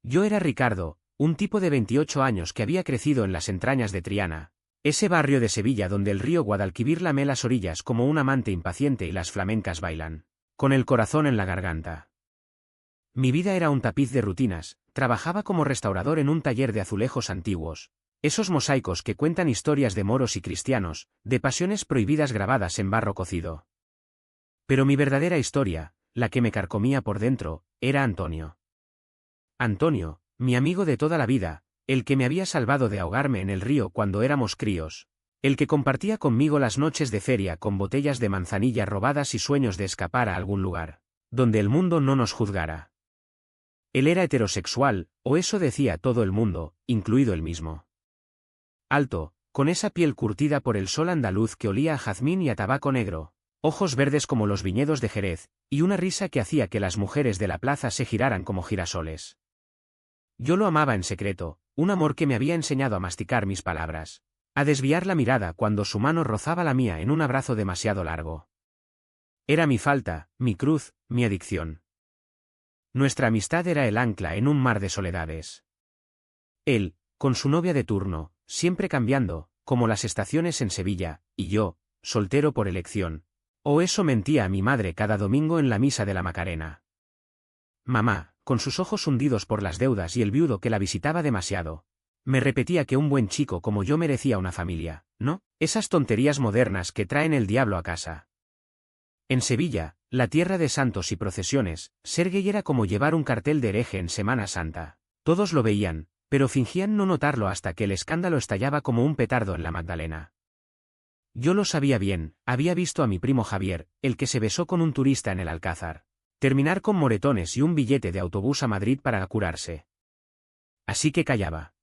Yo era Ricardo, un tipo de 28 años que había crecido en las entrañas de Triana, ese barrio de Sevilla donde el río Guadalquivir lame las orillas como un amante impaciente y las flamencas bailan, con el corazón en la garganta. Mi vida era un tapiz de rutinas, trabajaba como restaurador en un taller de azulejos antiguos, esos mosaicos que cuentan historias de moros y cristianos, de pasiones prohibidas grabadas en barro cocido. Pero mi verdadera historia, la que me carcomía por dentro, era Antonio. Antonio, mi amigo de toda la vida, el que me había salvado de ahogarme en el río cuando éramos críos, el que compartía conmigo las noches de feria con botellas de manzanilla robadas y sueños de escapar a algún lugar, donde el mundo no nos juzgara. Él era heterosexual, o eso decía todo el mundo, incluido él mismo. Alto, con esa piel curtida por el sol andaluz que olía a jazmín y a tabaco negro, ojos verdes como los viñedos de Jerez, y una risa que hacía que las mujeres de la plaza se giraran como girasoles. Yo lo amaba en secreto, un amor que me había enseñado a masticar mis palabras, a desviar la mirada cuando su mano rozaba la mía en un abrazo demasiado largo. Era mi falta, mi cruz, mi adicción. Nuestra amistad era el ancla en un mar de soledades. Él, con su novia de turno, siempre cambiando, como las estaciones en Sevilla, y yo, soltero por elección. O eso mentía a mi madre cada domingo en la misa de la Macarena. Mamá, con sus ojos hundidos por las deudas y el viudo que la visitaba demasiado, me repetía que un buen chico como yo merecía una familia, ¿no? Esas tonterías modernas que traen el diablo a casa. En Sevilla, la tierra de santos y procesiones, ser gay era como llevar un cartel de hereje en Semana Santa. Todos lo veían, pero fingían no notarlo hasta que el escándalo estallaba como un petardo en la Magdalena. Yo lo sabía bien, había visto a mi primo Javier, el que se besó con un turista en el Alcázar, terminar con moretones y un billete de autobús a Madrid para curarse. Así que callaba.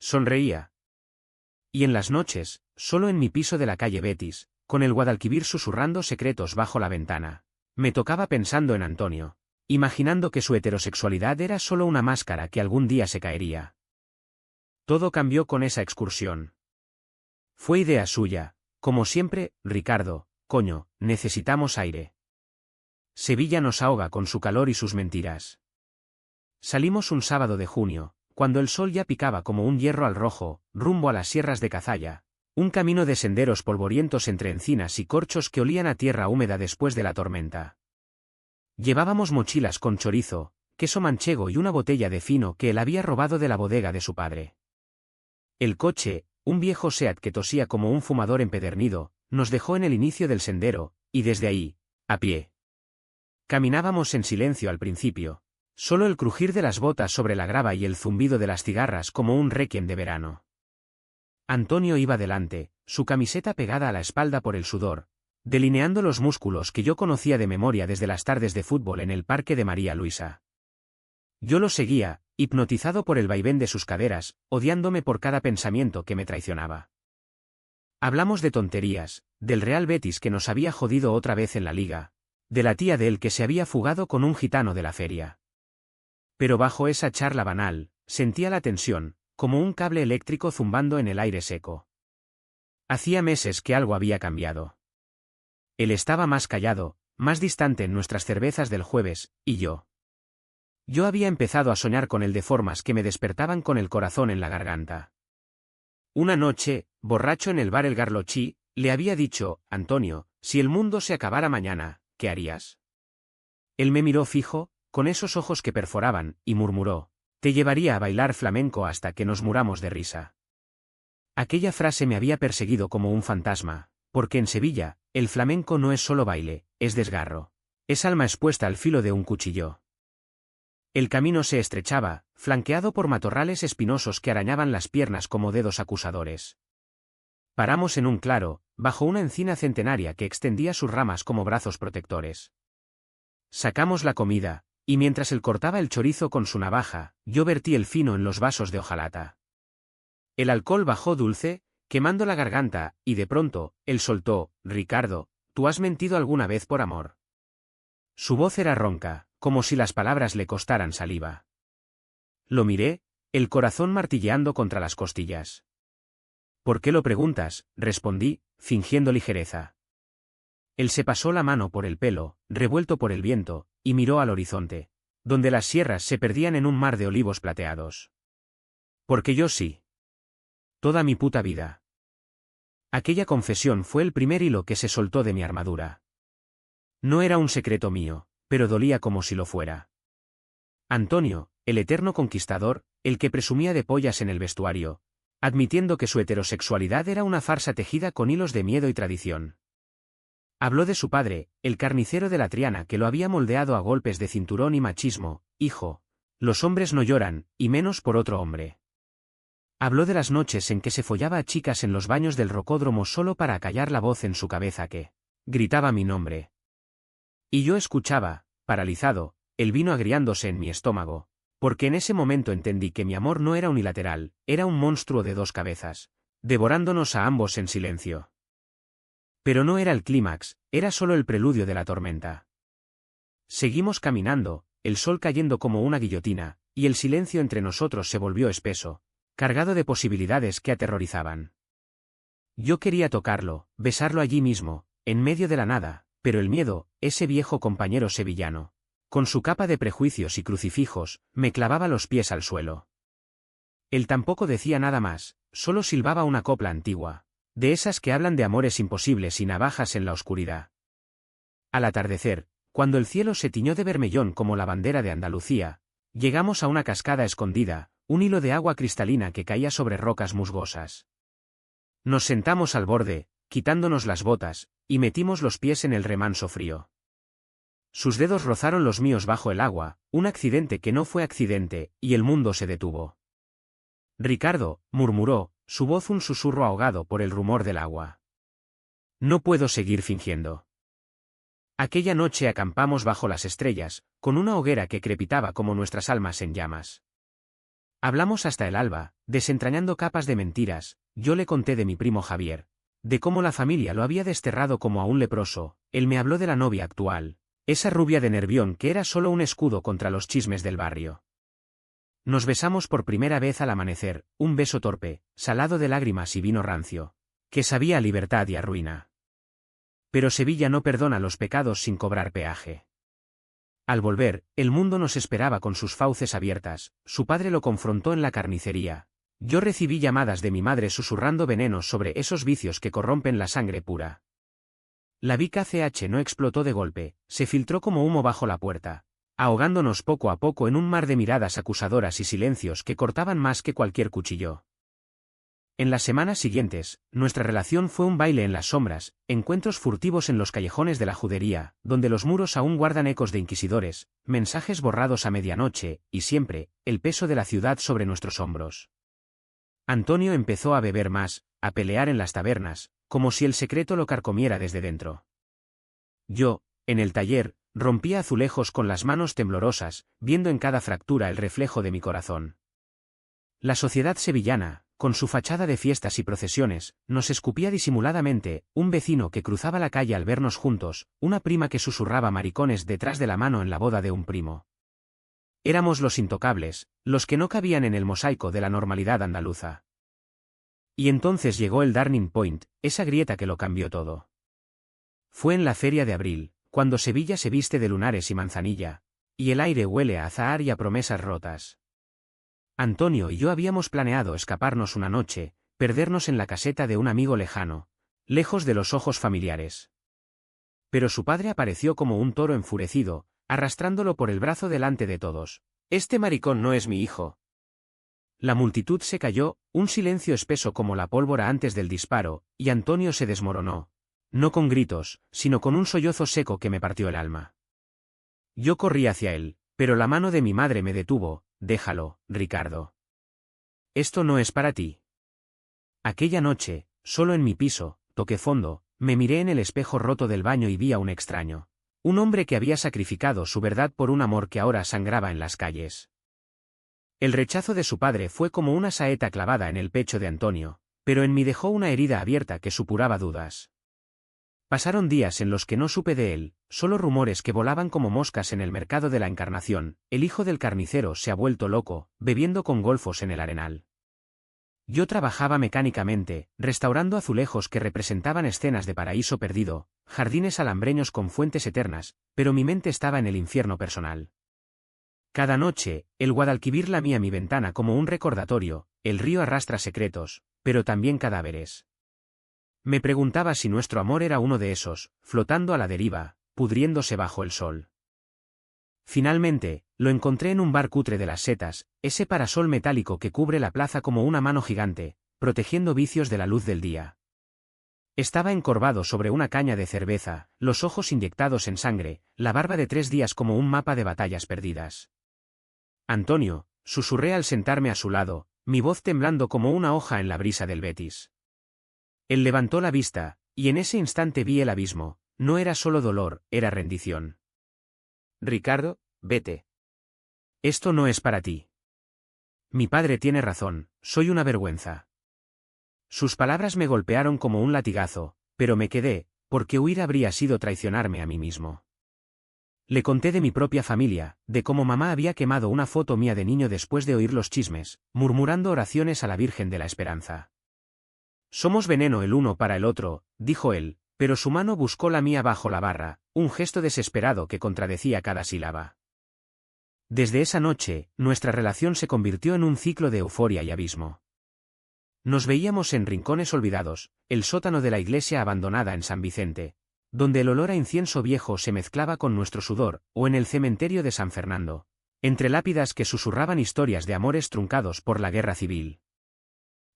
Sonreía. Y en las noches, solo en mi piso de la calle Betis, con el Guadalquivir susurrando secretos bajo la ventana, me tocaba pensando en Antonio, imaginando que su heterosexualidad era solo una máscara que algún día se caería. Todo cambió con esa excursión. Fue idea suya, como siempre, Ricardo, coño, necesitamos aire. Sevilla nos ahoga con su calor y sus mentiras. Salimos un sábado de junio, cuando el sol ya picaba como un hierro al rojo, rumbo a las sierras de Cazalla, un camino de senderos polvorientos entre encinas y corchos que olían a tierra húmeda después de la tormenta. Llevábamos mochilas con chorizo, queso manchego y una botella de fino que él había robado de la bodega de su padre. El coche, un viejo Seat que tosía como un fumador empedernido, nos dejó en el inicio del sendero, y desde ahí, a pie. Caminábamos en silencio al principio, solo el crujir de las botas sobre la grava y el zumbido de las cigarras como un requiem de verano. Antonio iba delante, su camiseta pegada a la espalda por el sudor, delineando los músculos que yo conocía de memoria desde las tardes de fútbol en el Parque de María Luisa. Yo lo seguía, hipnotizado por el vaivén de sus caderas, odiándome por cada pensamiento que me traicionaba. Hablamos de tonterías, del Real Betis que nos había jodido otra vez en la liga, de la tía de él que se había fugado con un gitano de la feria. Pero bajo esa charla banal, sentía la tensión, como un cable eléctrico zumbando en el aire seco. Hacía meses que algo había cambiado. Él estaba más callado, más distante en nuestras cervezas del jueves, y yo. Yo había empezado a soñar con él de formas que me despertaban con el corazón en la garganta. Una noche, borracho en el bar El Garlochí, le había dicho, Antonio, si el mundo se acabara mañana, ¿qué harías? Él me miró fijo, con esos ojos que perforaban, y murmuró, te llevaría a bailar flamenco hasta que nos muramos de risa. Aquella frase me había perseguido como un fantasma, porque en Sevilla, el flamenco no es solo baile, es desgarro. Es alma expuesta al filo de un cuchillo. El camino se estrechaba, flanqueado por matorrales espinosos que arañaban las piernas como dedos acusadores. Paramos en un claro, bajo una encina centenaria que extendía sus ramas como brazos protectores. Sacamos la comida, y mientras él cortaba el chorizo con su navaja, yo vertí el fino en los vasos de hojalata. El alcohol bajó dulce, quemando la garganta, y de pronto, él soltó, Ricardo, ¿tú has mentido alguna vez por amor? Su voz era ronca, como si las palabras le costaran saliva. Lo miré, el corazón martilleando contra las costillas. ¿Por qué lo preguntas?, respondí, fingiendo ligereza. Él se pasó la mano por el pelo, revuelto por el viento, y miró al horizonte. donde las sierras se perdían en un mar de olivos plateados. Porque yo sí. Toda mi puta vida. Aquella confesión fue el primer hilo que se soltó de mi armadura. No era un secreto mío, pero dolía como si lo fuera. Antonio, el eterno conquistador, el que presumía de pollas en el vestuario, admitiendo que su heterosexualidad era una farsa tejida con hilos de miedo y tradición. Habló de su padre, el carnicero de la Triana que lo había moldeado a golpes de cinturón y machismo. Hijo, los hombres no lloran, y menos por otro hombre. Habló de las noches en que se follaba a chicas en los baños del rocódromo solo para acallar la voz en su cabeza que gritaba mi nombre. Y yo escuchaba, paralizado, el vino agriándose en mi estómago, porque en ese momento entendí que mi amor no era unilateral, era un monstruo de dos cabezas, devorándonos a ambos en silencio. Pero no era el clímax, era solo el preludio de la tormenta. Seguimos caminando, el sol cayendo como una guillotina, y el silencio entre nosotros se volvió espeso, cargado de posibilidades que aterrorizaban. Yo quería tocarlo, besarlo allí mismo, en medio de la nada, pero el miedo, ese viejo compañero sevillano, con su capa de prejuicios y crucifijos, me clavaba los pies al suelo. Él tampoco decía nada más, solo silbaba una copla antigua, de esas que hablan de amores imposibles y navajas en la oscuridad. Al atardecer, cuando el cielo se tiñó de bermellón como la bandera de Andalucía, llegamos a una cascada escondida, un hilo de agua cristalina que caía sobre rocas musgosas. Nos sentamos al borde, quitándonos las botas, y metimos los pies en el remanso frío. Sus dedos rozaron los míos bajo el agua, un accidente que no fue accidente, y el mundo se detuvo. Ricardo, murmuró, su voz un susurro ahogado por el rumor del agua. No puedo seguir fingiendo. Aquella noche acampamos bajo las estrellas, con una hoguera que crepitaba como nuestras almas en llamas. Hablamos hasta el alba, desentrañando capas de mentiras. Yo le conté de mi primo Javier, de cómo la familia lo había desterrado como a un leproso. Él me habló de la novia actual, esa rubia de Nervión que era solo un escudo contra los chismes del barrio. Nos besamos por primera vez al amanecer, un beso torpe, salado de lágrimas y vino rancio, que sabía a libertad y a ruina. Pero Sevilla no perdona los pecados sin cobrar peaje. Al volver, el mundo nos esperaba con sus fauces abiertas. Su padre lo confrontó en la carnicería. Yo recibí llamadas de mi madre susurrando venenos sobre esos vicios que corrompen la sangre pura. La Vic ACH no explotó de golpe, se filtró como humo bajo la puerta, ahogándonos poco a poco en un mar de miradas acusadoras y silencios que cortaban más que cualquier cuchillo. En las semanas siguientes, nuestra relación fue un baile en las sombras, encuentros furtivos en los callejones de la judería, donde los muros aún guardan ecos de inquisidores, mensajes borrados a medianoche, y siempre, el peso de la ciudad sobre nuestros hombros. Antonio empezó a beber más, a pelear en las tabernas, como si el secreto lo carcomiera desde dentro. Yo, en el taller, rompía azulejos con las manos temblorosas, viendo en cada fractura el reflejo de mi corazón. La sociedad sevillana, con su fachada de fiestas y procesiones, nos escupía disimuladamente, un vecino que cruzaba la calle al vernos juntos, una prima que susurraba maricones detrás de la mano en la boda de un primo. Éramos los intocables, los que no cabían en el mosaico de la normalidad andaluza. Y entonces llegó el turning point, esa grieta que lo cambió todo. Fue en la feria de abril, cuando Sevilla se viste de lunares y manzanilla, y el aire huele a azahar y a promesas rotas. Antonio y yo habíamos planeado escaparnos una noche, perdernos en la caseta de un amigo lejano, lejos de los ojos familiares. Pero su padre apareció como un toro enfurecido, arrastrándolo por el brazo delante de todos. «Este maricón no es mi hijo». La multitud se cayó, un silencio espeso como la pólvora antes del disparo, y Antonio se desmoronó. No con gritos, sino con un sollozo seco que me partió el alma. Yo corrí hacia él, pero la mano de mi madre me detuvo. «Déjalo, Ricardo. Esto no es para ti». Aquella noche, solo en mi piso, toqué fondo, me miré en el espejo roto del baño y vi a un extraño. Un hombre que había sacrificado su verdad por un amor que ahora sangraba en las calles. El rechazo de su padre fue como una saeta clavada en el pecho de Antonio, pero en mí dejó una herida abierta que supuraba dudas. Pasaron días en los que no supe de él, solo rumores que volaban como moscas en el mercado de la Encarnación. El hijo del carnicero se ha vuelto loco, bebiendo con golfos en el arenal. Yo trabajaba mecánicamente, restaurando azulejos que representaban escenas de paraíso perdido, jardines alambreños con fuentes eternas, pero mi mente estaba en el infierno personal. Cada noche, el Guadalquivir lamía mi ventana como un recordatorio, el río arrastra secretos, pero también cadáveres. Me preguntaba si nuestro amor era uno de esos, flotando a la deriva, pudriéndose bajo el sol. Finalmente, lo encontré en un bar cutre de las Setas, ese parasol metálico que cubre la plaza como una mano gigante, protegiendo vicios de la luz del día. Estaba encorvado sobre una caña de cerveza, los ojos inyectados en sangre, la barba de 3 días como un mapa de batallas perdidas. Antonio, susurré al sentarme a su lado, mi voz temblando como una hoja en la brisa del Betis. Él levantó la vista, y en ese instante vi el abismo, no era solo dolor, era rendición. Ricardo, vete. Esto no es para ti. Mi padre tiene razón, soy una vergüenza. Sus palabras me golpearon como un latigazo, pero me quedé, porque huir habría sido traicionarme a mí mismo. Le conté de mi propia familia, de cómo mamá había quemado una foto mía de niño después de oír los chismes, murmurando oraciones a la Virgen de la Esperanza. Somos veneno el uno para el otro, dijo él, pero su mano buscó la mía bajo la barra, un gesto desesperado que contradecía cada sílaba. Desde esa noche, nuestra relación se convirtió en un ciclo de euforia y abismo. Nos veíamos en rincones olvidados, el sótano de la iglesia abandonada en San Vicente, donde el olor a incienso viejo se mezclaba con nuestro sudor, o en el cementerio de San Fernando, entre lápidas que susurraban historias de amores truncados por la guerra civil.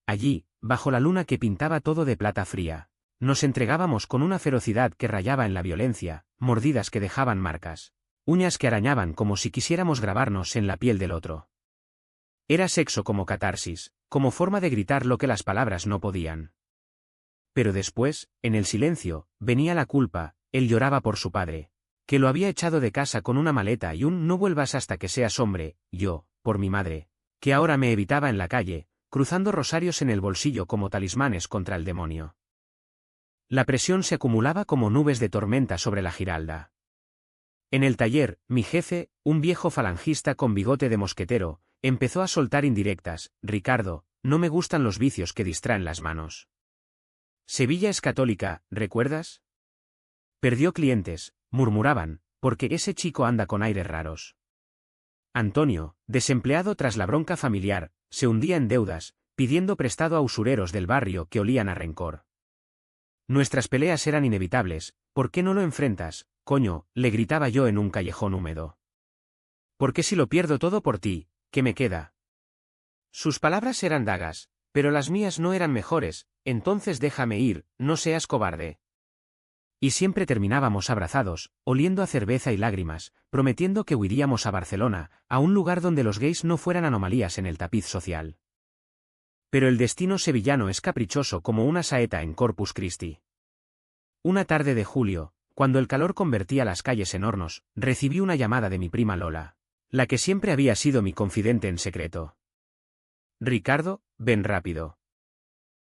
Allí, bajo la luna que pintaba todo de plata fría, nos entregábamos con una ferocidad que rayaba en la violencia, mordidas que dejaban marcas, uñas que arañaban como si quisiéramos grabarnos en la piel del otro. Era sexo como catarsis, como forma de gritar lo que las palabras no podían. Pero después, en el silencio, venía la culpa, él lloraba por su padre, que lo había echado de casa con una maleta y un no vuelvas hasta que seas hombre, yo, por mi madre, que ahora me evitaba en la calle, cruzando rosarios en el bolsillo como talismanes contra el demonio. La presión se acumulaba como nubes de tormenta sobre la Giralda. En el taller, mi jefe, un viejo falangista con bigote de mosquetero, empezó a soltar indirectas: Ricardo, no me gustan los vicios que distraen las manos. Sevilla es católica, ¿recuerdas? Perdió clientes, murmuraban, porque ese chico anda con aires raros. Antonio, desempleado tras la bronca familiar, se hundía en deudas, pidiendo prestado a usureros del barrio que olían a rencor. Nuestras peleas eran inevitables, ¿por qué no lo enfrentas, coño?, le gritaba yo en un callejón húmedo. ¿Por qué si lo pierdo todo por ti, qué me queda? Sus palabras eran dagas, pero las mías no eran mejores, entonces déjame ir, no seas cobarde. Y siempre terminábamos abrazados, oliendo a cerveza y lágrimas, prometiendo que huiríamos a Barcelona, a un lugar donde los gays no fueran anomalías en el tapiz social. Pero el destino sevillano es caprichoso como una saeta en Corpus Christi. Una tarde de julio, cuando el calor convertía las calles en hornos, recibí una llamada de mi prima Lola, la que siempre había sido mi confidente en secreto. Ricardo, ven rápido.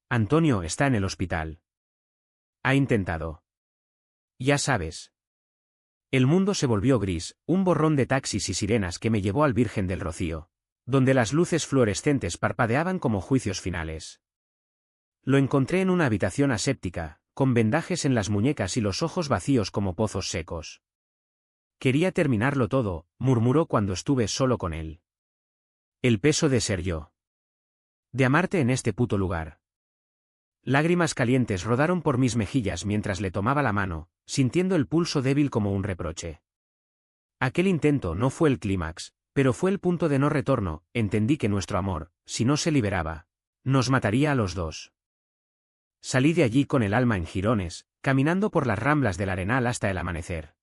Antonio está en el hospital. Ha intentado. Ya sabes. El mundo se volvió gris, un borrón de taxis y sirenas que me llevó al Virgen del Rocío, donde las luces fluorescentes parpadeaban como juicios finales. Lo encontré en una habitación aséptica, con vendajes en las muñecas y los ojos vacíos como pozos secos. Quería terminarlo todo, murmuró cuando estuve solo con él. El peso de ser yo. De amarte en este puto lugar. Lágrimas calientes rodaron por mis mejillas mientras le tomaba la mano, sintiendo el pulso débil como un reproche. Aquel intento no fue el clímax, pero fue el punto de no retorno. Entendí que nuestro amor, si no se liberaba, nos mataría a los dos. Salí de allí con el alma en jirones, caminando por las ramblas del Arenal hasta el amanecer.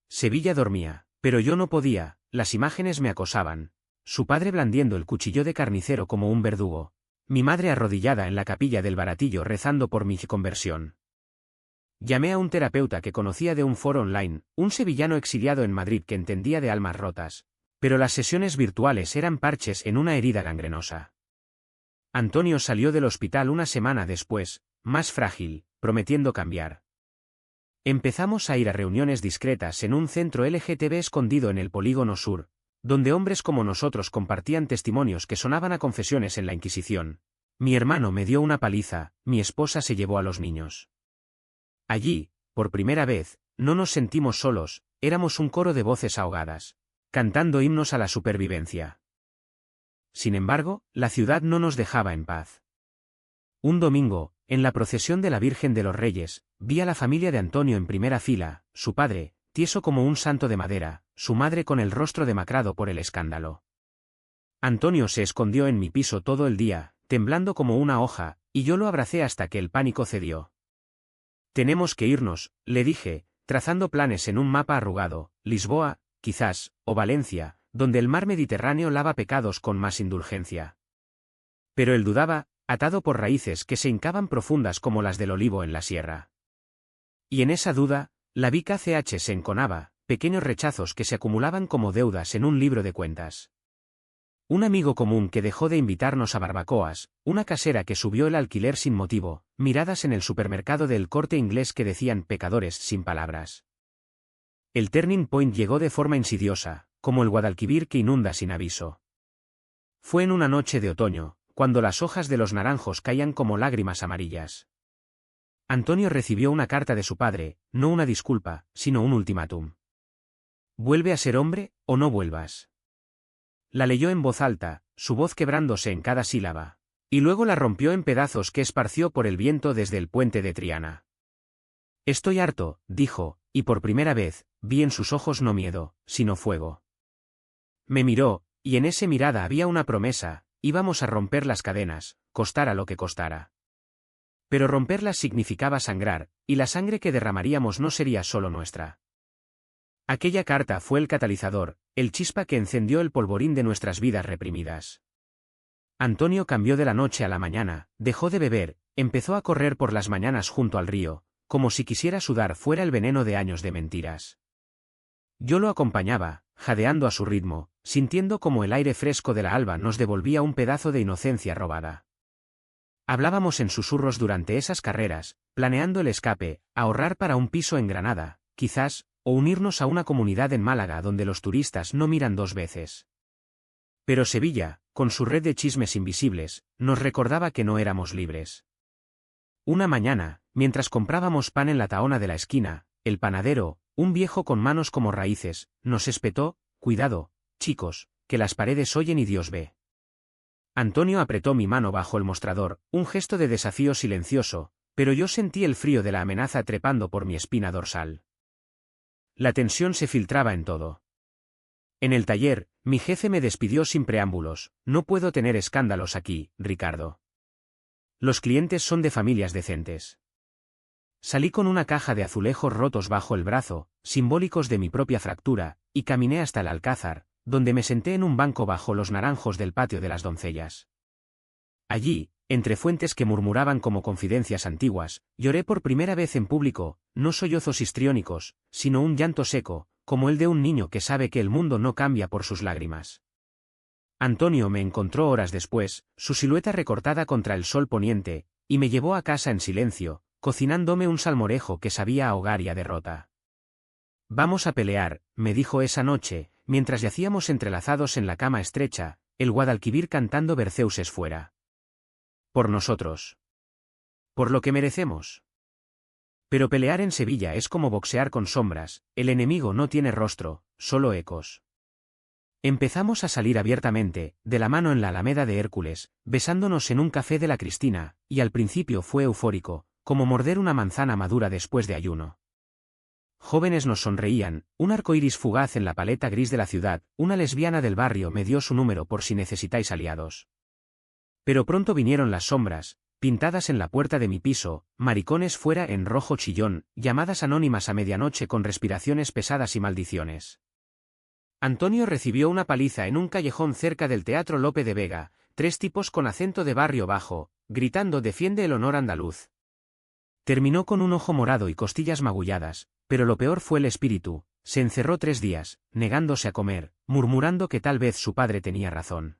Sevilla dormía, pero yo no podía, las imágenes me acosaban. Su padre blandiendo el cuchillo de carnicero como un verdugo. Mi madre arrodillada en la capilla del Baratillo rezando por mi conversión. Llamé a un terapeuta que conocía de un foro online, un sevillano exiliado en Madrid que entendía de almas rotas, pero las sesiones virtuales eran parches en una herida gangrenosa. Antonio salió del hospital una semana después, más frágil, prometiendo cambiar. Empezamos a ir a reuniones discretas en un centro LGTB escondido en el Polígono Sur, donde hombres como nosotros compartían testimonios que sonaban a confesiones en la Inquisición. Mi hermano me dio una paliza, mi esposa se llevó a los niños. Allí, por primera vez, no nos sentimos solos, éramos un coro de voces ahogadas. cantando himnos a la supervivencia. Sin embargo, la ciudad no nos dejaba en paz. Un domingo, en la procesión de la Virgen de los Reyes, vi a la familia de Antonio en primera fila, su padre, tieso como un santo de madera, su madre con el rostro demacrado por el escándalo. Antonio se escondió en mi piso todo el día, temblando como una hoja, y yo lo abracé hasta que el pánico cedió. Tenemos que irnos, le dije, trazando planes en un mapa arrugado, Lisboa, quizás, o Valencia, donde el mar Mediterráneo lava pecados con más indulgencia. Pero él dudaba, atado por raíces que se hincaban profundas como las del olivo en la sierra. Y en esa duda, la vi KCH se enconaba, pequeños rechazos que se acumulaban como deudas en un libro de cuentas. Un amigo común que dejó de invitarnos a barbacoas, una casera que subió el alquiler sin motivo, miradas en el supermercado del Corte Inglés que decían pecadores sin palabras. El turning point llegó de forma insidiosa, como el Guadalquivir que inunda sin aviso. Fue en una noche de otoño, cuando las hojas de los naranjos caían como lágrimas amarillas. Antonio recibió una carta de su padre, no una disculpa, sino un ultimátum. «¿Vuelve a ser hombre, o no vuelvas?». La leyó en voz alta, su voz quebrándose en cada sílaba, y luego la rompió en pedazos que esparció por el viento desde el puente de Triana. «Estoy harto», dijo, y por primera vez, vi en sus ojos no miedo, sino fuego. Me miró, y en esa mirada había una promesa. Íbamos a romper las cadenas, costara lo que costara. Pero romperlas significaba sangrar, y la sangre que derramaríamos no sería solo nuestra. Aquella carta fue el catalizador, el chispa que encendió el polvorín de nuestras vidas reprimidas. Antonio cambió de la noche a la mañana, dejó de beber, empezó a correr por las mañanas junto al río, como si quisiera sudar fuera el veneno de años de mentiras. Yo lo acompañaba, jadeando a su ritmo, sintiendo como el aire fresco de la alba nos devolvía un pedazo de inocencia robada. Hablábamos en susurros durante esas carreras, planeando el escape, ahorrar para un piso en Granada, quizás, o unirnos a una comunidad en Málaga donde los turistas no miran dos veces. Pero Sevilla, con su red de chismes invisibles, nos recordaba que no éramos libres. Una mañana, mientras comprábamos pan en la taona de la esquina, el panadero, un viejo con manos como raíces, nos espetó: «Cuidado, chicos, que las paredes oyen y Dios ve». Antonio apretó mi mano bajo el mostrador, un gesto de desafío silencioso, pero yo sentí el frío de la amenaza trepando por mi espina dorsal. La tensión se filtraba en todo. En el taller, mi jefe me despidió sin preámbulos: «No puedo tener escándalos aquí, Ricardo. Los clientes son de familias decentes». Salí con una caja de azulejos rotos bajo el brazo, simbólicos de mi propia fractura, y caminé hasta el Alcázar, donde me senté en un banco bajo los naranjos del patio de las doncellas. Allí, entre fuentes que murmuraban como confidencias antiguas, lloré por primera vez en público, no sollozos histriónicos, sino un llanto seco, como el de un niño que sabe que el mundo no cambia por sus lágrimas. Antonio me encontró horas después, su silueta recortada contra el sol poniente, y me llevó a casa en silencio, cocinándome un salmorejo que sabía a hogar y a derrota. «Vamos a pelear», me dijo esa noche, mientras yacíamos entrelazados en la cama estrecha, el Guadalquivir cantando Berceuses fuera. «Por nosotros. Por lo que merecemos». Pero pelear en Sevilla es como boxear con sombras, el enemigo no tiene rostro, solo ecos. Empezamos a salir abiertamente, de la mano en la Alameda de Hércules, besándonos en un café de la Cristina, y al principio fue eufórico, como morder una manzana madura después de ayuno. Jóvenes nos sonreían, un arco iris fugaz en la paleta gris de la ciudad, una lesbiana del barrio me dio su número por si necesitáis aliados. Pero pronto vinieron las sombras, pintadas en la puerta de mi piso, maricones fuera en rojo chillón, llamadas anónimas a medianoche con respiraciones pesadas y maldiciones. Antonio recibió una paliza en un callejón cerca del Teatro Lope de Vega, 3 tipos con acento de barrio bajo, gritando «Defiende el honor andaluz». Terminó con un ojo morado y costillas magulladas, pero lo peor fue el espíritu. Se encerró 3 días, negándose a comer, murmurando que tal vez su padre tenía razón.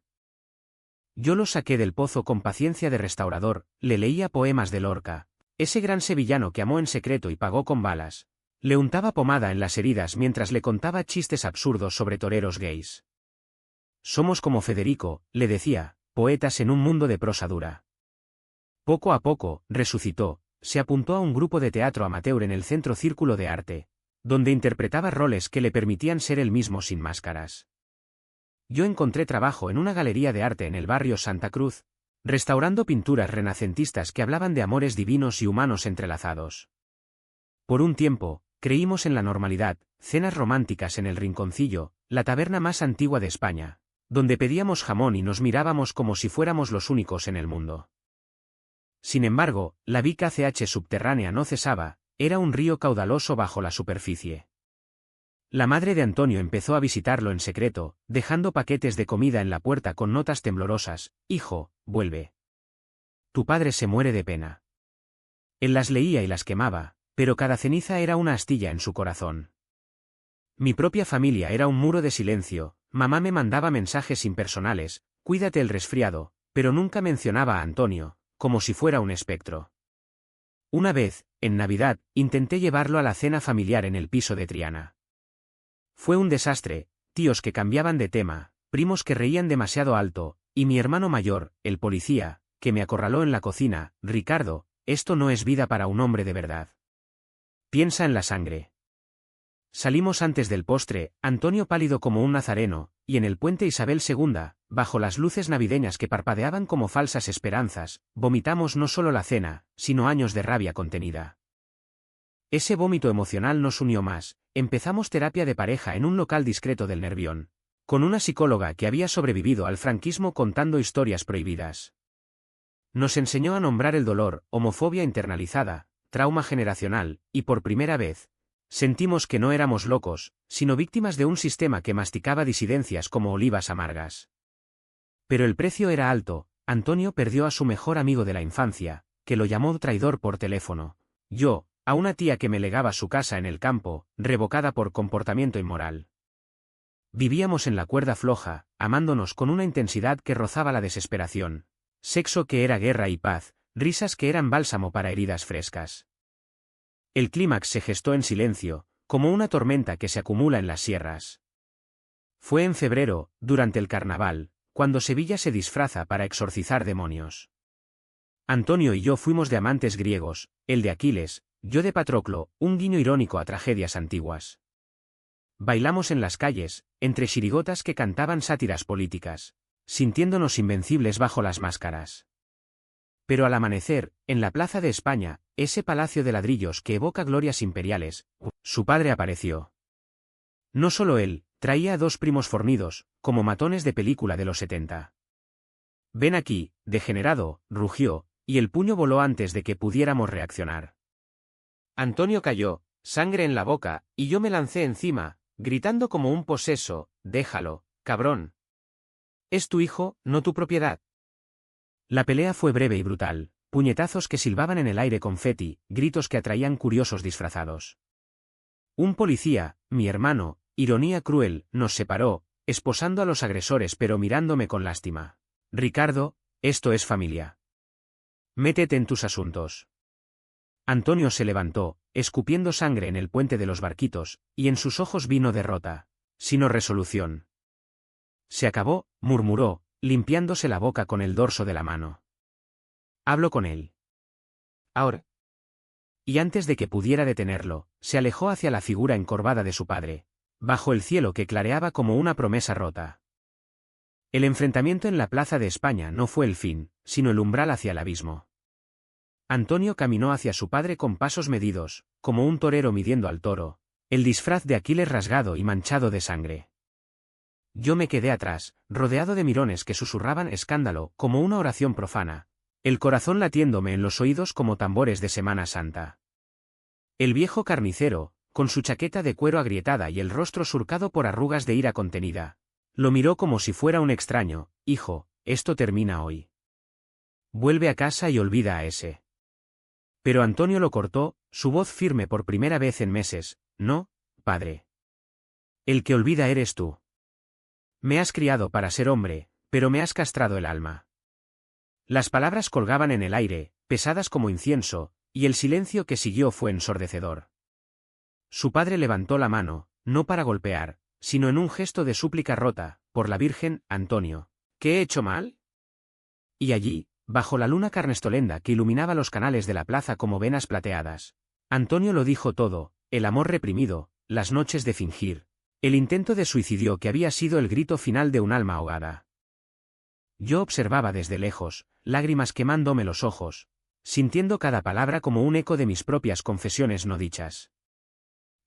Yo lo saqué del pozo con paciencia de restaurador, le leía poemas de Lorca, ese gran sevillano que amó en secreto y pagó con balas. Le untaba pomada en las heridas mientras le contaba chistes absurdos sobre toreros gays. «Somos como Federico», le decía, «poetas en un mundo de prosa dura». Poco a poco, resucitó. Se apuntó a un grupo de teatro amateur en el Centro Círculo de Arte. donde interpretaba roles que le permitían ser él mismo sin máscaras. Yo encontré trabajo en una galería de arte en el barrio Santa Cruz, restaurando pinturas renacentistas que hablaban de amores divinos y humanos entrelazados. Por un tiempo, creímos en la normalidad, cenas románticas en el Rinconcillo, la taberna más antigua de España, donde pedíamos jamón y nos mirábamos como si fuéramos los únicos en el mundo. Sin embargo, la vida subterránea no cesaba, era un río caudaloso bajo la superficie. La madre de Antonio empezó a visitarlo en secreto, dejando paquetes de comida en la puerta con notas temblorosas: «Hijo, vuelve. Tu padre se muere de pena». Él las leía y las quemaba, pero cada ceniza era una astilla en su corazón. Mi propia familia era un muro de silencio. Mamá me mandaba mensajes impersonales: «Cuídate el resfriado», pero nunca mencionaba a Antonio, como si fuera un espectro. Una vez, en Navidad, intenté llevarlo a la cena familiar en el piso de Triana. Fue un desastre: tíos que cambiaban de tema, primos que reían demasiado alto, y mi hermano mayor, el policía, que me acorraló en la cocina: «Ricardo, esto no es vida para un hombre de verdad. Piensa en la sangre». Salimos antes del postre, Antonio pálido como un nazareno, y en el puente Isabel II, bajo las luces navideñas que parpadeaban como falsas esperanzas, vomitamos no solo la cena, sino años de rabia contenida. Ese vómito emocional nos unió más. Empezamos terapia de pareja en un local discreto del Nervión, con una psicóloga que había sobrevivido al franquismo contando historias prohibidas. Nos enseñó a nombrar el dolor, homofobia internalizada, trauma generacional, y por primera vez, sentimos que no éramos locos, sino víctimas de un sistema que masticaba disidencias como olivas amargas. Pero el precio era alto. Antonio perdió a su mejor amigo de la infancia, que lo llamó traidor por teléfono. Yo, a una tía que me legaba su casa en el campo, revocada por comportamiento inmoral. Vivíamos en la cuerda floja, amándonos con una intensidad que rozaba la desesperación. Sexo que era guerra y paz, risas que eran bálsamo para heridas frescas. El clímax se gestó en silencio, como una tormenta que se acumula en las sierras. Fue en febrero, durante el carnaval, cuando Sevilla se disfraza para exorcizar demonios. Antonio y yo fuimos de amantes griegos, él de Aquiles, yo de Patroclo, un guiño irónico a tragedias antiguas. Bailamos en las calles, entre chirigotas que cantaban sátiras políticas, sintiéndonos invencibles bajo las máscaras. Pero al amanecer, en la Plaza de España, ese palacio de ladrillos que evoca glorias imperiales, su padre apareció. No solo él, traía a dos primos fornidos, como matones de película de los 70. «Ven aquí, degenerado», rugió, y el puño voló antes de que pudiéramos reaccionar. Antonio cayó, sangre en la boca, y yo me lancé encima, gritando como un poseso: «Déjalo, cabrón. Es tu hijo, no tu propiedad». La pelea fue breve y brutal, puñetazos que silbaban en el aire confeti, gritos que atraían curiosos disfrazados. Un policía, mi hermano, ironía cruel, nos separó, esposando a los agresores pero mirándome con lástima. «Ricardo, esto es familia. Métete en tus asuntos». Antonio se levantó, escupiendo sangre en el puente de los barquitos, y en sus ojos vino derrota, sino resolución. «Se acabó», murmuró, limpiándose la boca con el dorso de la mano. «Hablo con él. Ahora». Y antes de que pudiera detenerlo, se alejó hacia la figura encorvada de su padre, bajo el cielo que clareaba como una promesa rota. El enfrentamiento en la Plaza de España no fue el fin, sino el umbral hacia el abismo. Antonio caminó hacia su padre con pasos medidos, como un torero midiendo al toro, el disfraz de Aquiles rasgado y manchado de sangre. Yo me quedé atrás, rodeado de mirones que susurraban escándalo, como una oración profana, el corazón latiéndome en los oídos como tambores de Semana Santa. El viejo carnicero, con su chaqueta de cuero agrietada y el rostro surcado por arrugas de ira contenida, lo miró como si fuera un extraño: «Hijo, esto termina hoy. Vuelve a casa y olvida a ese». Pero Antonio lo cortó, su voz firme por primera vez en meses: «No, padre. El que olvida eres tú. Me has criado para ser hombre, pero me has castrado el alma». Las palabras colgaban en el aire, pesadas como incienso, y el silencio que siguió fue ensordecedor. Su padre levantó la mano, no para golpear, sino en un gesto de súplica rota: «Por la Virgen, Antonio, ¿qué he hecho mal?». Y allí, bajo la luna carnestolenda que iluminaba los canales de la plaza como venas plateadas, Antonio lo dijo todo: el amor reprimido, las noches de fingir, el intento de suicidio que había sido el grito final de un alma ahogada. Yo observaba desde lejos, lágrimas quemándome los ojos, sintiendo cada palabra como un eco de mis propias confesiones no dichas.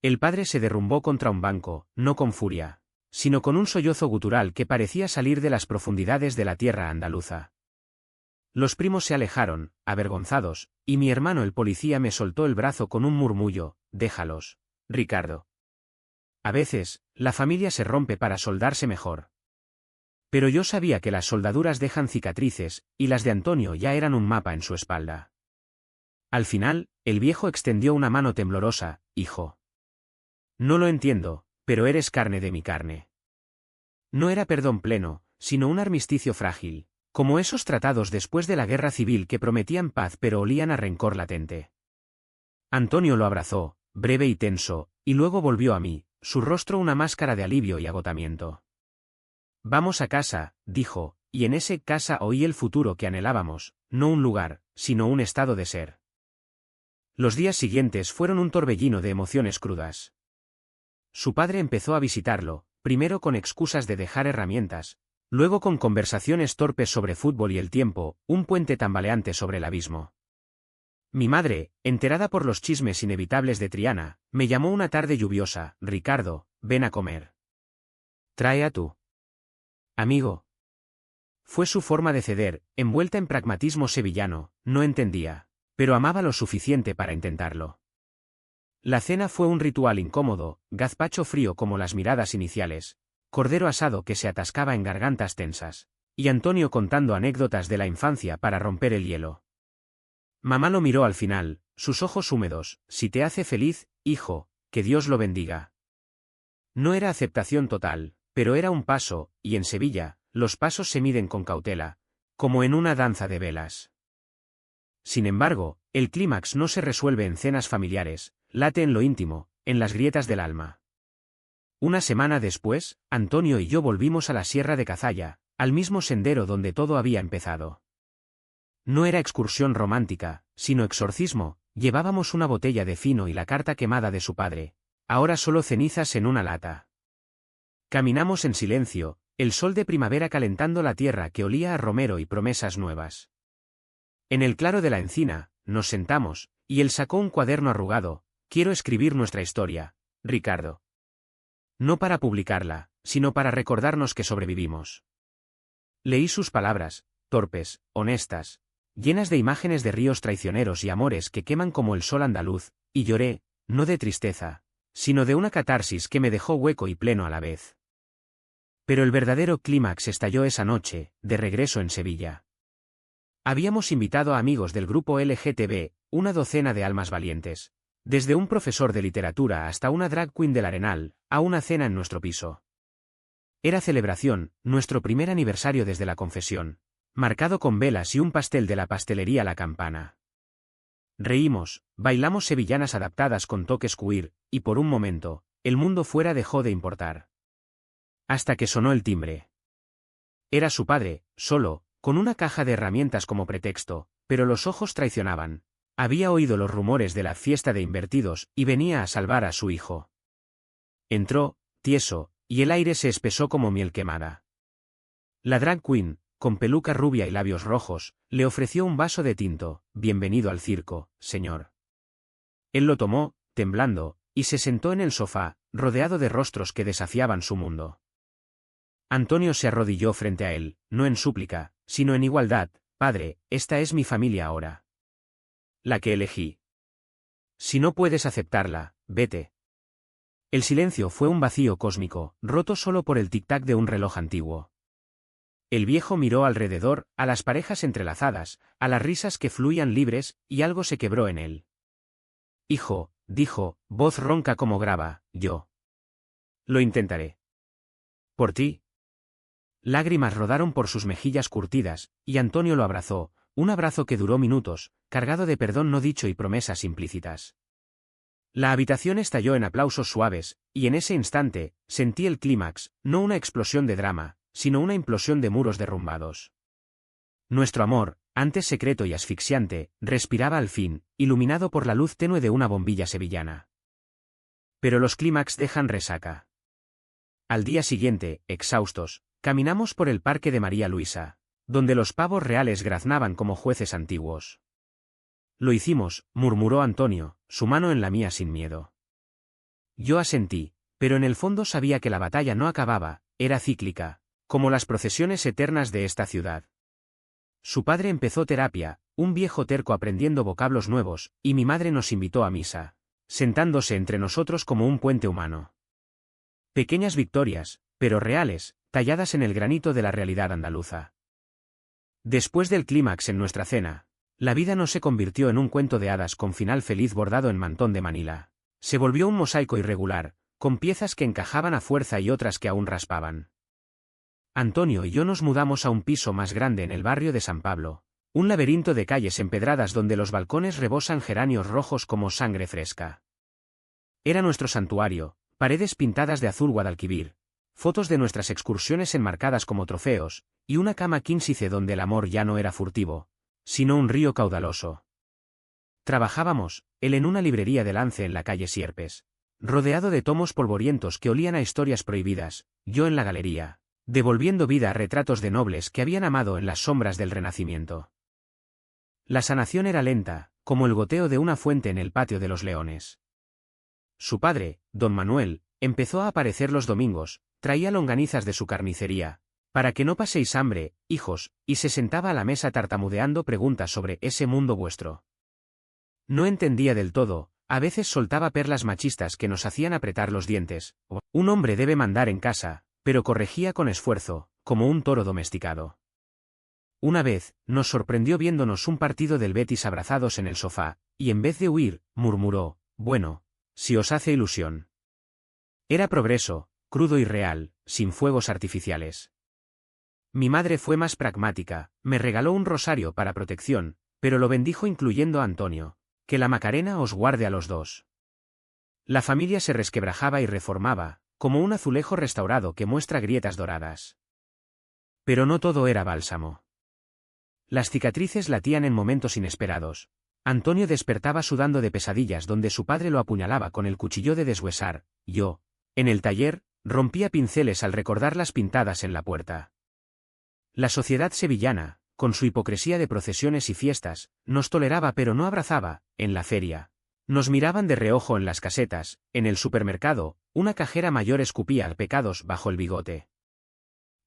El padre se derrumbó contra un banco, no con furia, sino con un sollozo gutural que parecía salir de las profundidades de la tierra andaluza. Los primos se alejaron, avergonzados, y mi hermano el policía me soltó el brazo con un murmullo: «Déjalos, Ricardo. A veces, la familia se rompe para soldarse mejor». Pero yo sabía que las soldaduras dejan cicatrices, y las de Antonio ya eran un mapa en su espalda. Al final, el viejo extendió una mano temblorosa: «Hijo. No lo entiendo, pero eres carne de mi carne». No era perdón pleno, sino un armisticio frágil, como esos tratados después de la guerra civil que prometían paz pero olían a rencor latente. Antonio lo abrazó, breve y tenso, y luego volvió a mí, su rostro una máscara de alivio y agotamiento. «Vamos a casa», dijo, y en ese casa oí el futuro que anhelábamos, no un lugar, sino un estado de ser. Los días siguientes fueron un torbellino de emociones crudas. Su padre empezó a visitarlo, primero con excusas de dejar herramientas, luego con conversaciones torpes sobre fútbol y el tiempo, un puente tambaleante sobre el abismo. Mi madre, enterada por los chismes inevitables de Triana, me llamó una tarde lluviosa: «Ricardo, ven a comer. Trae a tu amigo». Fue su forma de ceder, envuelta en pragmatismo sevillano, no entendía, pero amaba lo suficiente para intentarlo. La cena fue un ritual incómodo, gazpacho frío como las miradas iniciales, cordero asado que se atascaba en gargantas tensas, y Antonio contando anécdotas de la infancia para romper el hielo. Mamá lo miró al final, sus ojos húmedos: «Si te hace feliz, hijo, que Dios lo bendiga». No era aceptación total, pero era un paso, y en Sevilla, los pasos se miden con cautela, como en una danza de velas. Sin embargo, el clímax no se resuelve en cenas familiares, late en lo íntimo, en las grietas del alma. Una semana después, Antonio y yo volvimos a la Sierra de Cazalla, al mismo sendero donde todo había empezado. No era excursión romántica, sino exorcismo. Llevábamos una botella de fino y la carta quemada de su padre, ahora solo cenizas en una lata. Caminamos en silencio, el sol de primavera calentando la tierra que olía a romero y promesas nuevas. En el claro de la encina, nos sentamos, y él sacó un cuaderno arrugado: «Quiero escribir nuestra historia, Ricardo. No para publicarla, sino para recordarnos que sobrevivimos». Leí sus palabras, torpes, honestas, llenas de imágenes de ríos traicioneros y amores que queman como el sol andaluz, y lloré, no de tristeza, sino de una catarsis que me dejó hueco y pleno a la vez. Pero el verdadero clímax estalló esa noche, de regreso en Sevilla. Habíamos invitado a amigos del grupo LGTB, una docena de almas valientes, desde un profesor de literatura hasta una drag queen del Arenal, a una cena en nuestro piso. Era celebración, nuestro primer aniversario desde la confesión, marcado con velas y un pastel de la pastelería La Campana. Reímos, bailamos sevillanas adaptadas con toques queer, y por un momento, el mundo fuera dejó de importar. Hasta que sonó el timbre. Era su padre, solo, con una caja de herramientas como pretexto, pero los ojos traicionaban. Había oído los rumores de la fiesta de invertidos y venía a salvar a su hijo. Entró, tieso, y el aire se espesó como miel quemada. La drag queen, con peluca rubia y labios rojos, le ofreció un vaso de tinto: «Bienvenido al circo, señor». Él lo tomó, temblando, y se sentó en el sofá, rodeado de rostros que desafiaban su mundo. Antonio se arrodilló frente a él, no en súplica, sino en igualdad: «Padre, esta es mi familia ahora. La que elegí. Si no puedes aceptarla, vete». El silencio fue un vacío cósmico, roto solo por el tic-tac de un reloj antiguo. El viejo miró alrededor, a las parejas entrelazadas, a las risas que fluían libres, y algo se quebró en él. «Hijo», dijo, voz ronca como grava, «yo lo intentaré. Por ti». Lágrimas rodaron por sus mejillas curtidas, y Antonio lo abrazó, un abrazo que duró minutos, cargado de perdón no dicho y promesas implícitas. La habitación estalló en aplausos suaves, y en ese instante, sentí el clímax, no una explosión de drama, sino una implosión de muros derrumbados. Nuestro amor, antes secreto y asfixiante, respiraba al fin, iluminado por la luz tenue de una bombilla sevillana. Pero los clímax dejan resaca. Al día siguiente, exhaustos, caminamos por el parque de María Luisa, donde los pavos reales graznaban como jueces antiguos. Lo hicimos, murmuró Antonio, su mano en la mía sin miedo. Yo asentí, pero en el fondo sabía que la batalla no acababa, era cíclica, como las procesiones eternas de esta ciudad. Su padre empezó terapia, un viejo terco aprendiendo vocablos nuevos, y mi madre nos invitó a misa, sentándose entre nosotros como un puente humano. Pequeñas victorias, pero reales, talladas en el granito de la realidad andaluza. Después del clímax en nuestra cena, la vida no se convirtió en un cuento de hadas con final feliz bordado en mantón de Manila. Se volvió un mosaico irregular, con piezas que encajaban a fuerza y otras que aún raspaban. Antonio y yo nos mudamos a un piso más grande en el barrio de San Pablo, un laberinto de calles empedradas donde los balcones rebosan geranios rojos como sangre fresca. Era nuestro santuario, paredes pintadas de azul Guadalquivir, fotos de nuestras excursiones enmarcadas como trofeos, y una cama quínsice donde el amor ya no era furtivo, sino un río caudaloso. Trabajábamos, él en una librería de lance en la calle Sierpes, rodeado de tomos polvorientos que olían a historias prohibidas, yo en la galería, devolviendo vida a retratos de nobles que habían amado en las sombras del Renacimiento. La sanación era lenta, como el goteo de una fuente en el patio de los Leones. Su padre, don Manuel, empezó a aparecer los domingos, traía longanizas de su carnicería, para que no paséis hambre, hijos, y se sentaba a la mesa tartamudeando preguntas sobre ese mundo vuestro. No entendía del todo, a veces soltaba perlas machistas que nos hacían apretar los dientes, o un hombre debe mandar en casa, pero corregía con esfuerzo, como un toro domesticado. Una vez, nos sorprendió viéndonos un partido del Betis abrazados en el sofá, y en vez de huir, murmuró, bueno, si os hace ilusión. Era progreso, crudo y real, sin fuegos artificiales. Mi madre fue más pragmática, me regaló un rosario para protección, pero lo bendijo incluyendo a Antonio, que la Macarena os guarde a los dos. La familia se resquebrajaba y reformaba, como un azulejo restaurado que muestra grietas doradas. Pero no todo era bálsamo. Las cicatrices latían en momentos inesperados. Antonio despertaba sudando de pesadillas donde su padre lo apuñalaba con el cuchillo de deshuesar, yo, en el taller, rompía pinceles al recordar las pintadas en la puerta. La sociedad sevillana, con su hipocresía de procesiones y fiestas, nos toleraba pero no abrazaba, en la feria. Nos miraban de reojo en las casetas, en el supermercado, una cajera mayor escupía pecados bajo el bigote.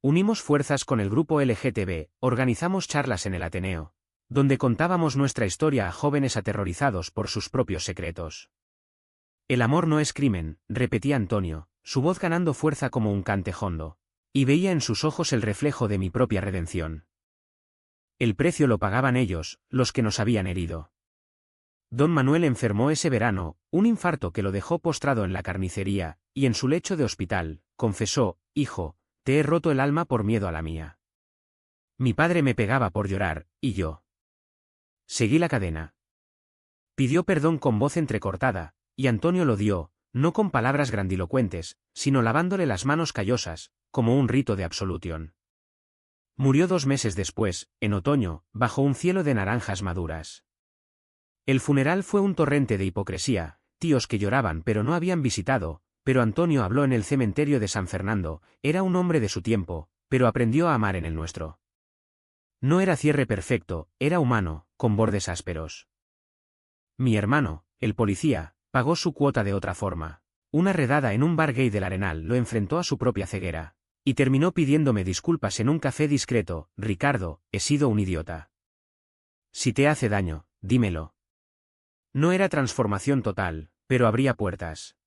Unimos fuerzas con el grupo LGTB, organizamos charlas en el Ateneo, donde contábamos nuestra historia a jóvenes aterrorizados por sus propios secretos. El amor no es crimen, repetía Antonio, su voz ganando fuerza como un cante hondo, y veía en sus ojos el reflejo de mi propia redención. El precio lo pagaban ellos, los que nos habían herido. Don Manuel enfermó ese verano, un infarto que lo dejó postrado en la carnicería, y en su lecho de hospital, confesó, hijo, te he roto el alma por miedo a la mía. Mi padre me pegaba por llorar, y yo seguí la cadena. Pidió perdón con voz entrecortada, y Antonio lo dio, no con palabras grandilocuentes, sino lavándole las manos callosas, como un rito de absolución. Murió 2 meses después, en otoño, bajo un cielo de naranjas maduras. El funeral fue un torrente de hipocresía, tíos que lloraban pero no habían visitado, pero Antonio habló en el cementerio de San Fernando, era un hombre de su tiempo, pero aprendió a amar en el nuestro. No era cierre perfecto, era humano, con bordes ásperos. Mi hermano, el policía, pagó su cuota de otra forma. Una redada en un bar gay del Arenal lo enfrentó a su propia ceguera. Y terminó pidiéndome disculpas en un café discreto, Ricardo, he sido un idiota. Si te hace daño, dímelo. No era transformación total, pero abría puertas.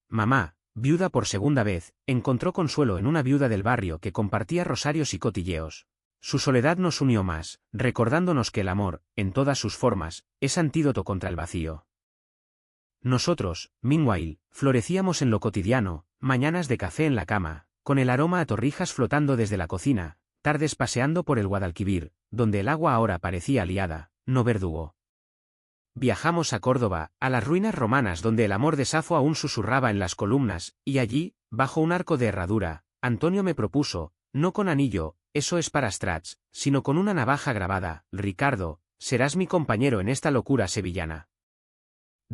Mamá, viuda por segunda vez, encontró consuelo en una viuda del barrio que compartía rosarios y cotilleos. Su soledad nos unió más, recordándonos que el amor, en todas sus formas, es antídoto contra el vacío. Nosotros, meanwhile, florecíamos en lo cotidiano, mañanas de café en la cama, con el aroma a torrijas flotando desde la cocina, tardes paseando por el Guadalquivir, donde el agua ahora parecía aliada, no verdugo. Viajamos a Córdoba, a las ruinas romanas donde el amor de Safo aún susurraba en las columnas, y allí, bajo un arco de herradura, Antonio me propuso, no con anillo, eso es para Strats, sino con una navaja grabada, Ricardo, serás mi compañero en esta locura sevillana.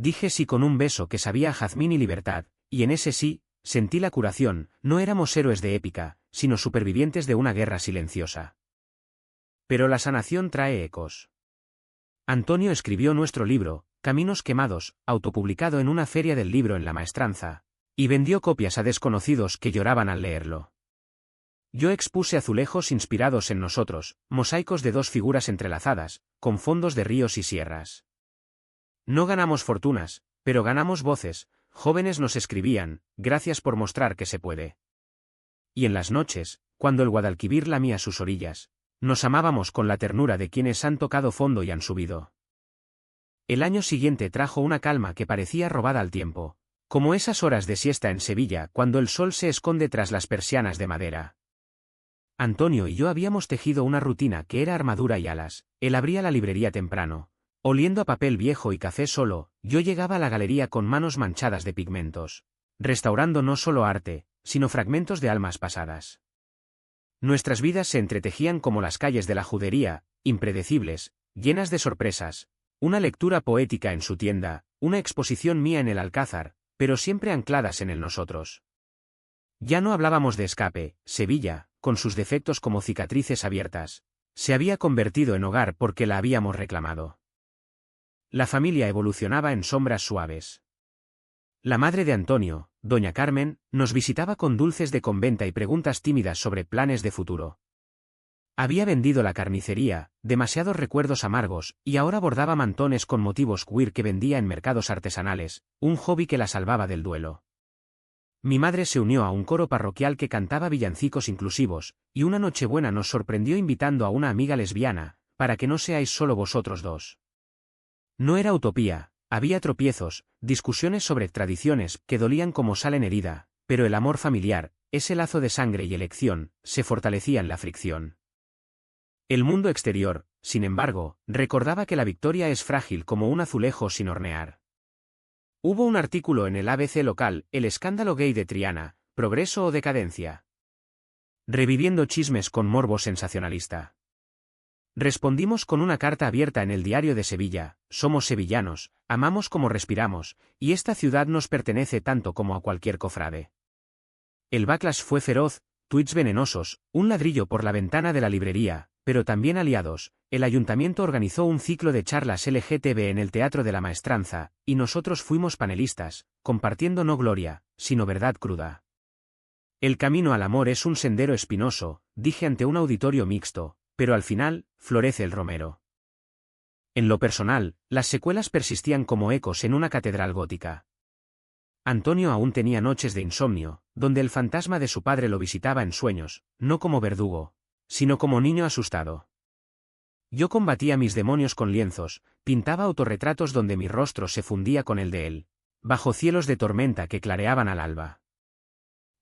Dije sí con un beso que sabía a jazmín y libertad, y en ese sí, sentí la curación. No éramos héroes de épica, sino supervivientes de una guerra silenciosa. Pero la sanación trae ecos. Antonio escribió nuestro libro, Caminos quemados, autopublicado en una feria del libro en La Maestranza, y vendió copias a desconocidos que lloraban al leerlo. Yo expuse azulejos inspirados en nosotros, mosaicos de dos figuras entrelazadas, con fondos de ríos y sierras. No ganamos fortunas, pero ganamos voces. Jóvenes nos escribían, gracias por mostrar que se puede. Y en las noches, cuando el Guadalquivir lamía sus orillas, nos amábamos con la ternura de quienes han tocado fondo y han subido. El año siguiente trajo una calma que parecía robada al tiempo, como esas horas de siesta en Sevilla cuando el sol se esconde tras las persianas de madera. Antonio y yo habíamos tejido una rutina que era armadura y alas. Él abría la librería temprano. Oliendo a papel viejo y café solo, yo llegaba a la galería con manos manchadas de pigmentos, restaurando no solo arte, sino fragmentos de almas pasadas. Nuestras vidas se entretejían como las calles de la judería, impredecibles, llenas de sorpresas, una lectura poética en su tienda, una exposición mía en el Alcázar, pero siempre ancladas en el nosotros. Ya no hablábamos de escape. Sevilla, con sus defectos como cicatrices abiertas, se había convertido en hogar porque la habíamos reclamado. La familia evolucionaba en sombras suaves. La madre de Antonio, doña Carmen, nos visitaba con dulces de conventa y preguntas tímidas sobre planes de futuro. Había vendido la carnicería, demasiados recuerdos amargos, y ahora bordaba mantones con motivos queer que vendía en mercados artesanales, un hobby que la salvaba del duelo. Mi madre se unió a un coro parroquial que cantaba villancicos inclusivos, y una Nochebuena nos sorprendió invitando a una amiga lesbiana, para que no seáis solo vosotros dos. No era utopía, había tropiezos, discusiones sobre tradiciones que dolían como sal en herida, pero el amor familiar, ese lazo de sangre y elección, se fortalecía en la fricción. El mundo exterior, sin embargo, recordaba que la victoria es frágil como un azulejo sin hornear. Hubo un artículo en el ABC local, El escándalo gay de Triana, ¿progreso o decadencia? Reviviendo chismes con morbo sensacionalista. Respondimos con una carta abierta en el Diario de Sevilla: somos sevillanos, amamos como respiramos, y esta ciudad nos pertenece tanto como a cualquier cofrade. El backlash fue feroz, tuits venenosos, un ladrillo por la ventana de la librería, pero también aliados. El ayuntamiento organizó un ciclo de charlas LGTB en el Teatro de la Maestranza, y nosotros fuimos panelistas, compartiendo no gloria, sino verdad cruda. El camino al amor es un sendero espinoso, dije ante un auditorio mixto, pero al final, florece el romero. En lo personal, las secuelas persistían como ecos en una catedral gótica. Antonio aún tenía noches de insomnio, donde el fantasma de su padre lo visitaba en sueños, no como verdugo, sino como niño asustado. Yo combatía mis demonios con lienzos, pintaba autorretratos donde mi rostro se fundía con el de él, bajo cielos de tormenta que clareaban al alba.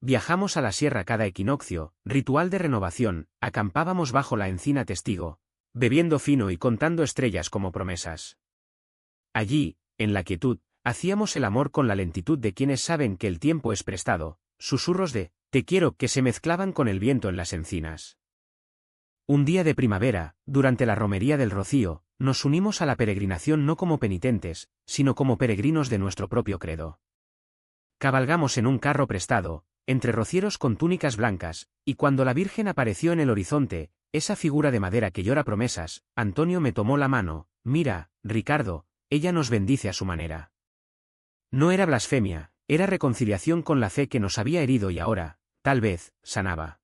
Viajamos a la sierra cada equinoccio, ritual de renovación, acampábamos bajo la encina testigo, bebiendo fino y contando estrellas como promesas. Allí, en la quietud, hacíamos el amor con la lentitud de quienes saben que el tiempo es prestado, susurros de «te quiero» que se mezclaban con el viento en las encinas. Un día de primavera, durante la romería del Rocío, nos unimos a la peregrinación no como penitentes, sino como peregrinos de nuestro propio credo. Cabalgamos en un carro prestado, entre rocieros con túnicas blancas, y cuando la Virgen apareció en el horizonte, esa figura de madera que llora promesas, Antonio me tomó la mano: «Mira, Ricardo, ella nos bendice a su manera». No era blasfemia, era reconciliación con la fe que nos había herido y ahora, tal vez, sanaba.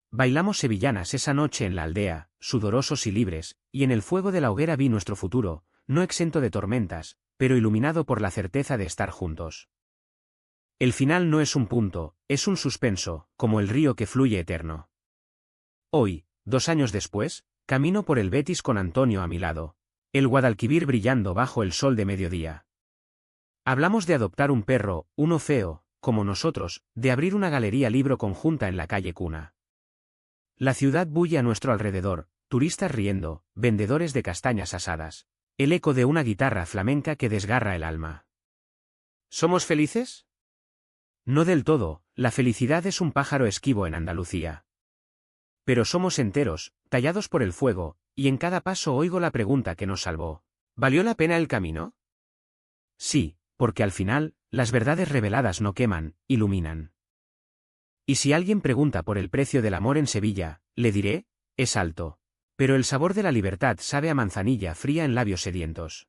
Bailamos sevillanas esa noche en la aldea, sudorosos y libres, y en el fuego de la hoguera vi nuestro futuro, no exento de tormentas, pero iluminado por la certeza de estar juntos. El final no es un punto, es un suspenso, como el río que fluye eterno. Hoy, 2 años después, camino por el Betis con Antonio a mi lado, el Guadalquivir brillando bajo el sol de mediodía. Hablamos de adoptar un perro, uno feo, como nosotros, de abrir una galería libro conjunta en la calle Cuna. La ciudad bulle a nuestro alrededor, turistas riendo, vendedores de castañas asadas, el eco de una guitarra flamenca que desgarra el alma. ¿Somos felices? No del todo, la felicidad es un pájaro esquivo en Andalucía. Pero somos enteros, tallados por el fuego, y en cada paso oigo la pregunta que nos salvó: ¿valió la pena el camino? Sí, porque al final, las verdades reveladas no queman, iluminan. Y si alguien pregunta por el precio del amor en Sevilla, le diré, es alto. Pero el sabor de la libertad sabe a manzanilla fría en labios sedientos.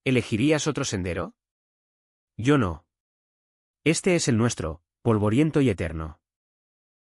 ¿Elegirías otro sendero? Yo no. Este es el nuestro, polvoriento y eterno.